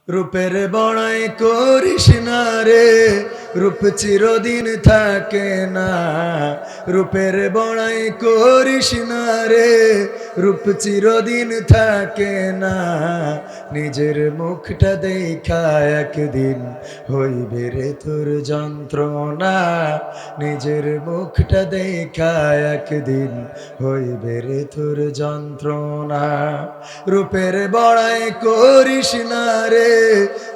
রূপের বড়াই করিস না রে, রূপ চিরদিন থাকে না। রূপের বড়াই করিস না রে, রূপ চিরদিন থাকে না। নিজের মুখটা দেখা একদিন হইবে রে তোর যন্ত্রণা। নিজের মুখটা দেখা একদিন হইবে রে তোর যন্ত্রণা। রূপের বড়াই করিস না রে,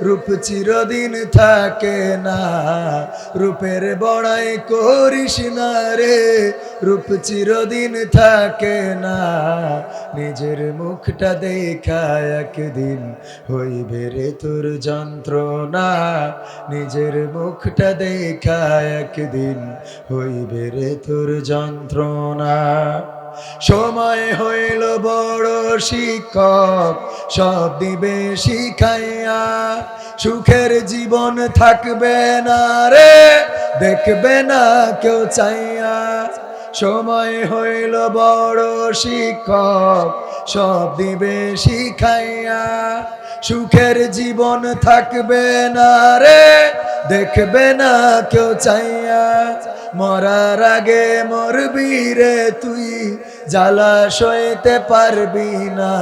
রূপ চিরদিন থাকে না। রূপের বড়াই করিস না রে, রূপ চিরদিন থাকে না। নিজের মুখটা দেখা একদিন হইবে রে তোর যন্ত্রণা। নিজের মুখটা দেখা একদিন হইবে রে তোর যন্ত্রণা। সময় হইল বড় শিক্ষক, সব দিবে শিখাইয়া। সুখের জীবন থাকবে না রে, দেখবে না কেউ চাইয়া। সময় হইল বড় শিক্ষক, সব দিবে শিখাইয়া। সুখের জীবন থাকবে না রে, দেখবে না কেউ চাইয়া। মরার আগে মরবি রে তুই, জ্বালা সইতে পারবি না।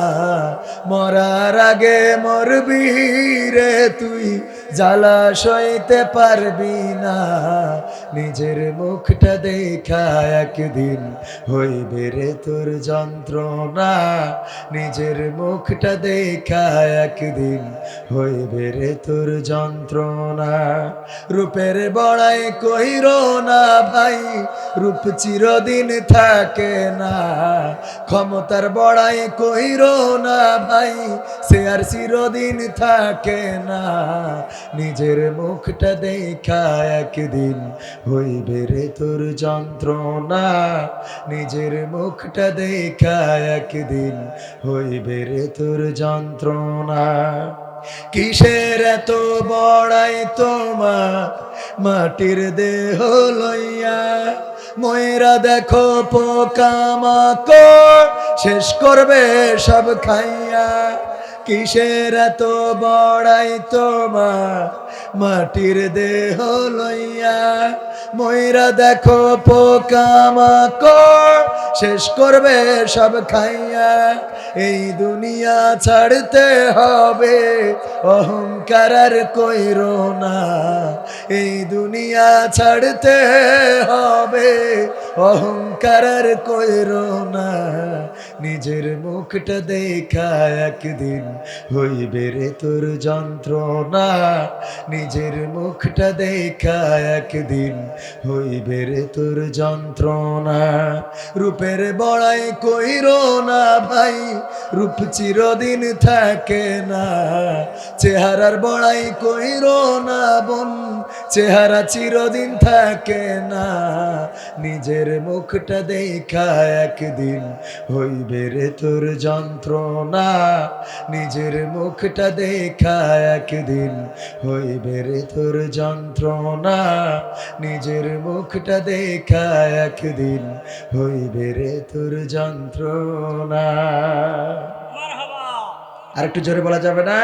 মরার আগে মরবি রে তুই, জ্বালা সইতে পারবি না। নিজের মুখটা দেখা একদিন হইবে রে তোর যন্ত্রণা। নিজের মুখটা দেখা একদিন হইবে রে তোর যন্ত্রণা। রূপের বড়াই কইরো না ভাই, রূপ চিরদিন থাকে না। ক্ষমতার বড়াই কইরো না ভাই, সে আর চিরদিন থাকে না। নিজের মুখটা দেখা একদিন হইবে রে তোর যন্ত্রণা। নিজের মুখটা দেখা একদিন হইবে রে তোর যন্ত্রণা। কিসের এত বড়াই তোমার, মাটির দেহ লইয়া। ময়রা দেখো পোকামাকড়, শেষ করবে সব খাইয়া। কিসের এত বড়াই তোমার, মাটির দেহ লইয়া। ময়রা দেখো পোকামাকড়, শেষ করবে সব খাইয়া। এই দুনিয়া ছাড়তে হবে, অহংকার আর কইরো না। এই দুনিয়া ছাড়তে হবে, অহংকার আর কইরো না। নিজের মুখটা দেখা একদিন হইবে রে তোর যন্ত্রণা। নিজের মুখটা দেখা একদিন হইবে রে তোর যন্ত্রণা। রূপের বড়াই কইরো না ভাই, রূপ চিরদিন থাকে না। চেহারার বড়াই কইরো না বোন, চেহারা চিরদিন থাকে না। নিজের মুখটা দেখা একদিন হইবে রে তোর যন্ত্রণা। নিজের মুখটা দেখা একদিন হইবে রে তোর যন্ত্রণা। নিজের মুখটা দেখা একদিন হইবে রে তোর যন্ত্রণা। আর একটু জোরে বলা যাবে না?